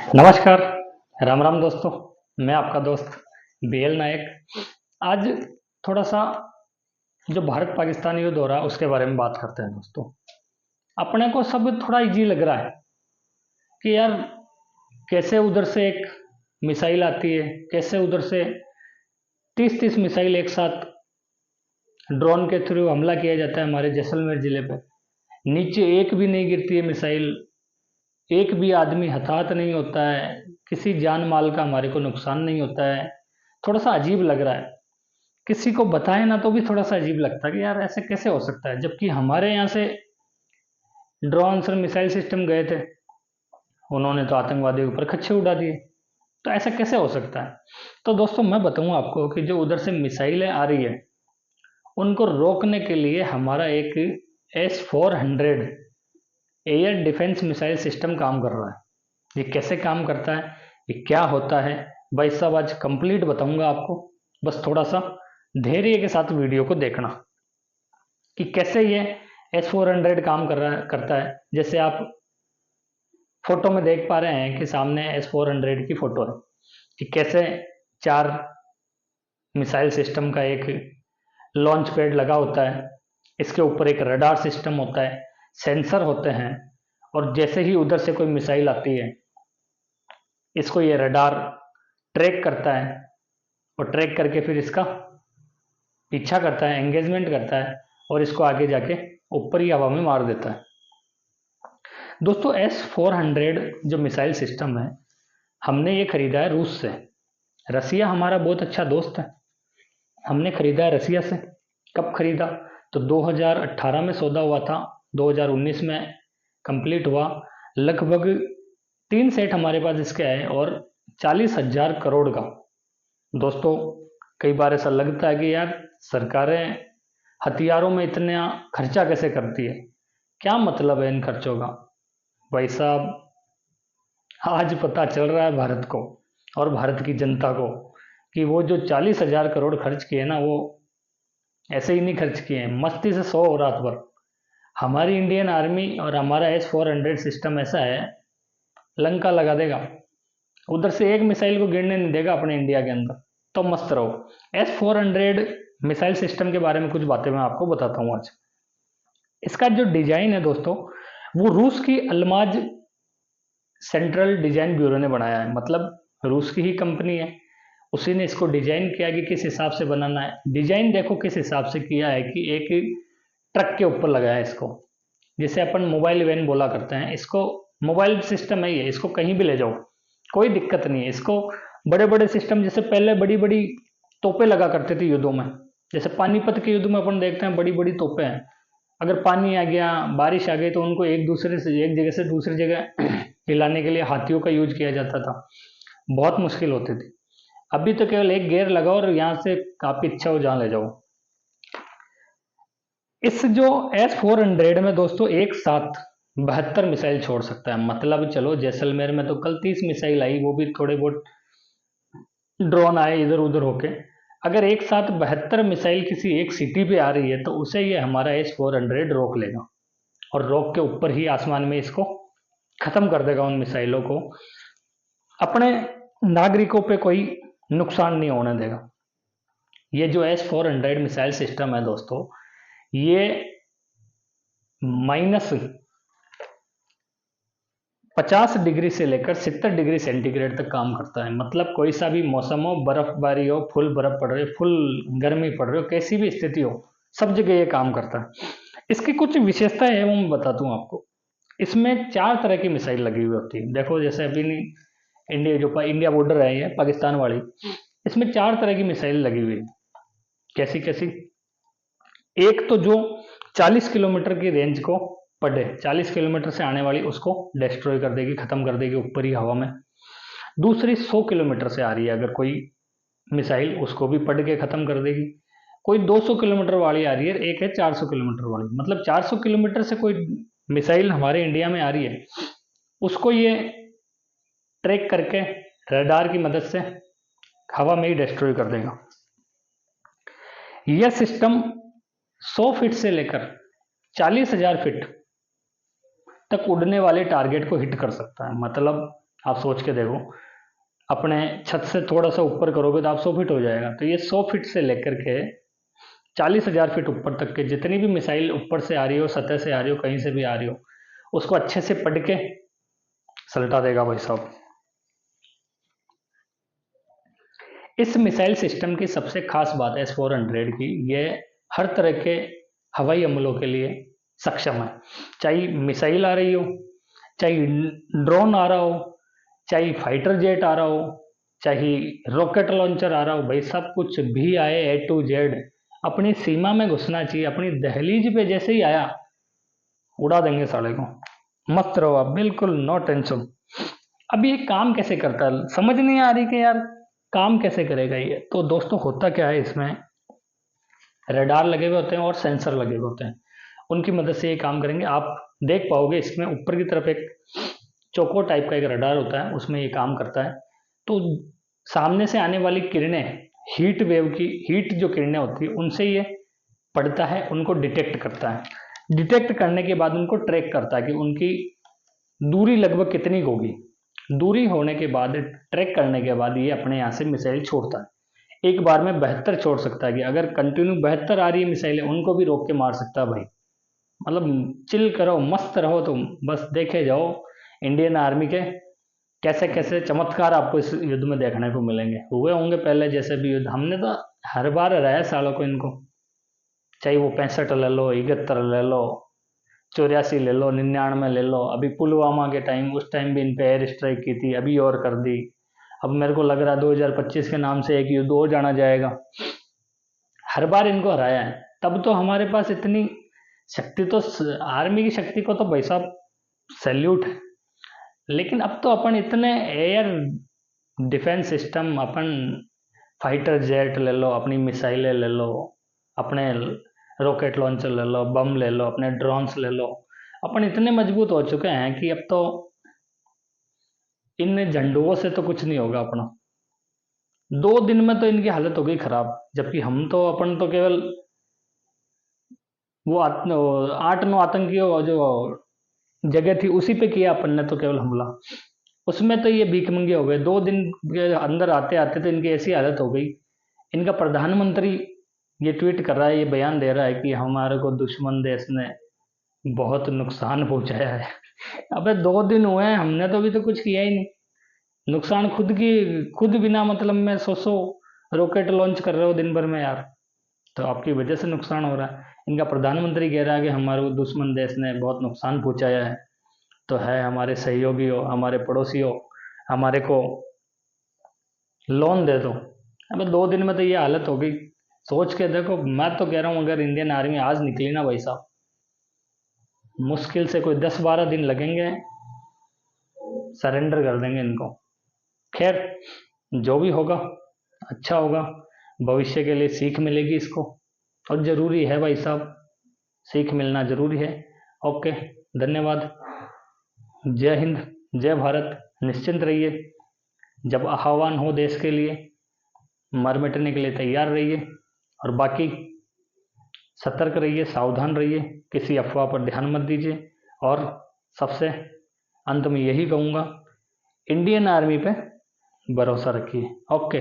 नमस्कार, राम राम दोस्तों। मैं आपका दोस्त बीएल नायक। आज थोड़ा सा जो भारत पाकिस्तान युद्ध हो रहा है उसके बारे में बात करते हैं दोस्तों। अपने को सब थोड़ा इजी लग रहा है कि यार कैसे उधर से एक मिसाइल आती है, कैसे उधर से 30-30 मिसाइल एक साथ ड्रोन के थ्रू हमला किया जाता है हमारे जैसलमेर जिले पे। नीचे एक भी नहीं गिरती है मिसाइल, एक भी आदमी हताहत नहीं होता है, किसी जान माल का हमारे को नुकसान नहीं होता है। थोड़ा सा अजीब लग रहा है, किसी को बताए ना तो भी थोड़ा सा अजीब लगता है कि यार ऐसे कैसे हो सकता है, जबकि हमारे यहाँ से ड्रोन और मिसाइल सिस्टम गए थे, उन्होंने तो आतंकवादियों के ऊपर खच्चे उड़ा दिए। तो ऐसा कैसे हो सकता है? तो दोस्तों मैं बताऊं आपको कि जो उधर से मिसाइलें आ रही है उनको रोकने के लिए हमारा एक S-400 air defence missile system काम कर रहा है। ये कैसे काम करता है, ये क्या होता है, भाई साहब आज कंप्लीट बताऊंगा आपको। बस थोड़ा सा धैर्य के साथ वीडियो को देखना कि कैसे ये S-400 काम करता है। जैसे आप फोटो में देख पा रहे हैं कि सामने S-400 की फोटो है कि कैसे चार मिसाइल सिस्टम का एक लॉन्च पैड लगा होता है, इसके ऊपर एक रडार सिस्टम होता है, सेंसर होते हैं, और जैसे ही उधर से कोई मिसाइल आती है इसको ये रडार ट्रैक करता है, और ट्रैक करके फिर इसका पीछा करता है, एंगेजमेंट करता है, और इसको आगे जाके ऊपर ही हवा में मार देता है। दोस्तों S-400 जो मिसाइल सिस्टम है, हमने ये खरीदा है रूस से। रसिया हमारा बहुत अच्छा दोस्त है, हमने खरीदा है रसिया से। कब खरीदा? तो 2018 में सौदा हुआ था, 2019 में कंप्लीट हुआ। लगभग 3 सेट हमारे पास इसके आए और 40,000 करोड़ का। दोस्तों कई बार ऐसा लगता है कि यार सरकारें हथियारों में इतना खर्चा कैसे करती है, क्या मतलब है इन खर्चों का? भाई साहब आज पता चल रहा है भारत को और भारत की जनता को कि वो जो 40,000 करोड़ खर्च किए ना, वो ऐसे ही नहीं खर्च किए हैं, मस्ती से सो हो रात भर। हमारी इंडियन आर्मी और हमारा S-400 सिस्टम ऐसा है, लंका लगा देगा, उधर से एक मिसाइल को गिरने नहीं देगा अपने इंडिया के अंदर। तो मस्त रहो। S-400 मिसाइल सिस्टम के बारे में कुछ बातें मैं आपको बताता हूँ आज। इसका जो डिजाइन है दोस्तों, वो रूस की अल्माज सेंट्रल डिजाइन ब्यूरो ने बनाया है। मतलब रूस की ही कंपनी है, उसी ने इसको डिजाइन किया कि किस हिसाब से बनाना है। डिजाइन देखो किस हिसाब से किया है कि एक ट्रक के ऊपर लगाया है इसको। जैसे अपन मोबाइल वैन बोला करते हैं, इसको मोबाइल सिस्टम है ये, इसको कहीं भी ले जाओ कोई दिक्कत नहीं है। इसको बड़े बड़े सिस्टम, जैसे पहले बड़ी बड़ी तोपें लगा करते थे युद्धों में, जैसे पानीपत के युद्ध में अपन देखते हैं बड़ी बड़ी तोपें हैं। अगर पानी आ गया, बारिश आ गई, तो उनको एक दूसरे से एक जगह से दूसरी जगह हिलाने के लिए हाथियों का यूज किया जाता था, बहुत मुश्किल होती थी। अभी तो केवल एक गियर लगाओ और यहाँ से आप इच्छा हो जहाँ ले जाओ। इस जो S-400 में दोस्तों एक साथ 72 मिसाइल छोड़ सकता है। मतलब चलो जैसलमेर में तो कल 30 मिसाइल आई, वो भी थोड़े बहुत ड्रोन आए इधर उधर होके। अगर एक साथ 72 मिसाइल किसी एक सिटी पे आ रही है तो उसे ये हमारा S-400 रोक लेगा, और रोक के ऊपर ही आसमान में इसको खत्म कर देगा उन मिसाइलों को। अपने नागरिकों पे कोई नुकसान नहीं होने देगा। ये जो S-400 मिसाइल सिस्टम है दोस्तों, ये -50 डिग्री से लेकर 70 डिग्री सेंटीग्रेड तक काम करता है। मतलब कोई सा भी मौसम हो, बर्फबारी हो, फुल बर्फ पड़ रही हो, फुल गर्मी पड़ रही हो, कैसी भी स्थिति हो, सब जगह ये काम करता है। इसकी कुछ विशेषताएं हैं वो मैं बताता हूँ आपको। इसमें 4 तरह की मिसाइल लगी हुई होती है। देखो जैसे अभी इंडिया बॉर्डर है ये पाकिस्तान वाली, इसमें 4 तरह की मिसाइल लगी हुई है। कैसी कैसी? एक तो जो 40 किलोमीटर की रेंज को पढ़े, 40 किलोमीटर से आने वाली उसको डिस्ट्रॉय कर देगी, खत्म कर देगी ऊपर ही हवा में। दूसरी 100 किलोमीटर से आ रही है अगर कोई मिसाइल, उसको भी पढ़ के खत्म कर देगी। कोई 200 किलोमीटर वाली आ रही है, एक है 400 किलोमीटर वाली। मतलब 400 किलोमीटर से कोई मिसाइल हमारे इंडिया में आ रही है, उसको ये ट्रैक करके रडार की मदद से हवा में ही डिस्ट्रॉय कर देगा। यह सिस्टम 100 फीट से लेकर 40,000 फीट तक उड़ने वाले टारगेट को हिट कर सकता है। मतलब आप सोच के देखो, अपने छत से थोड़ा सा ऊपर करोगे तो आप 100 फीट हो जाएगा। तो ये 100 फीट से लेकर के 40,000 फीट ऊपर तक के जितनी भी मिसाइल ऊपर से आ रही हो, सतह से आ रही हो, कहीं से भी आ रही हो, उसको अच्छे से पढ़ के सलटा देगा भाई साहब। इस मिसाइल सिस्टम की सबसे खास बात है S-400 की, ये हर तरह के हवाई हमलों के लिए सक्षम है। चाहे मिसाइल आ रही हो, चाहे ड्रोन आ रहा हो, चाहे फाइटर जेट आ रहा हो, चाहे रॉकेट लॉन्चर आ रहा हो, भाई सब कुछ भी आए A to Z अपनी सीमा में घुसना चाहिए। अपनी दहलीज पे जैसे ही आया उड़ा देंगे साले को। मस्त रहो आप, बिल्कुल नो टेंशन। अब ये काम कैसे करता है समझ नहीं आ रही कि यार काम कैसे करेगा ये। तो दोस्तों होता क्या है, इसमें रडार लगे हुए होते हैं और सेंसर लगे हुए होते हैं, उनकी मदद से ये काम करेंगे। आप देख पाओगे इसमें ऊपर की तरफ एक चोको टाइप का एक रडार होता है, उसमें ये काम करता है। तो सामने से आने वाली किरणें, हीट वेव की हीट जो किरणें होती है उनसे ये पढ़ता है, उनको डिटेक्ट करता है। डिटेक्ट करने के बाद उनको ट्रैक करता है कि उनकी दूरी लगभग कितनी होगी। दूरी होने के बाद, ट्रैक करने के बाद ये अपने यहाँ से मिसाइल छोड़ता है। एक बार में 72 छोड़ सकता है कि अगर कंटिन्यू 72 आ रही है मिसाइलें, उनको भी रोक के मार सकता है भाई। मतलब चिल करो, मस्त रहो तुम, बस देखे जाओ इंडियन आर्मी के कैसे कैसे चमत्कार आपको इस युद्ध में देखने को मिलेंगे। हुए होंगे पहले जैसे भी युद्ध, हमने तो हर बार हराया सालों को इनको। चाहे वो 65 ले लो, 71 ले लो, 84 ले लो, 99 ले लो, अभी पुलवामा के टाइम, उस टाइम भी इन पे एयर स्ट्राइक की थी, अभी और कर दी। अब मेरे को लग रहा है 2025 के नाम से एक युद्ध और जाना जाएगा। हर बार इनको हराया है। तब तो हमारे पास इतनी शक्ति, तो आर्मी की शक्ति को तो भाई साहब सैल्यूट है। लेकिन अब तो अपन इतने एयर डिफेंस सिस्टम, अपन फाइटर जेट ले लो, अपनी मिसाइलें ले लो, अपने रॉकेट लॉन्चर ले लो, बम ले लो, अपने ड्रोन्स ले लो, अपन इतने मजबूत हो चुके हैं कि अब तो इन झंडुओं से तो कुछ नहीं होगा अपना। 2 दिन में तो इनकी हालत हो गई खराब, जबकि हम तो अपन तो केवल वो 8-9 आतंकियों जो जगह थी उसी पे किया अपन ने तो केवल हमला। उसमें तो ये भीख मंगे हो गए। 2 दिन के अंदर आते आते तो इनकी ऐसी हालत हो गई। इनका प्रधानमंत्री ये ट्वीट कर रहा है, ये बयान दे रहा है कि हमारे को दुश्मन देश ने बहुत नुकसान पहुंचाया है। अबे 2 दिन हुए हैं, हमने तो अभी तो कुछ किया ही नहीं। नुकसान खुद बिना मतलब में 100 रॉकेट लॉन्च कर रहे हो दिन भर में यार, तो आपकी वजह से नुकसान हो रहा है। इनका प्रधानमंत्री कह रहा है कि हमारे को दुश्मन देश ने बहुत नुकसान पहुंचाया है। तो है हमारे सहयोगियों, हमारे पड़ोसियों, हमारे को लोन दे दो। अबे 2 दिन में तो ये हालत हो गई। सोच के देखो, मैं तो कह रहा हूँ अगर इंडियन आर्मी आज निकली ना भाई साहब, मुश्किल से कोई 10-12 दिन लगेंगे, सरेंडर कर देंगे इनको। खैर जो भी होगा अच्छा होगा, भविष्य के लिए सीख मिलेगी इसको, और ज़रूरी है भाई साहब, सीख मिलना ज़रूरी है। ओके, धन्यवाद। जय हिंद, जय भारत। निश्चिंत रहिए, जब आह्वान हो देश के लिए मर मिटने के लिए तैयार रहिए, और बाकी सतर्क रहिए, सावधान रहिए, किसी अफवाह पर ध्यान मत दीजिए। और सबसे अंत में यही कहूँगा, इंडियन आर्मी पे भरोसा रखिए। ओके।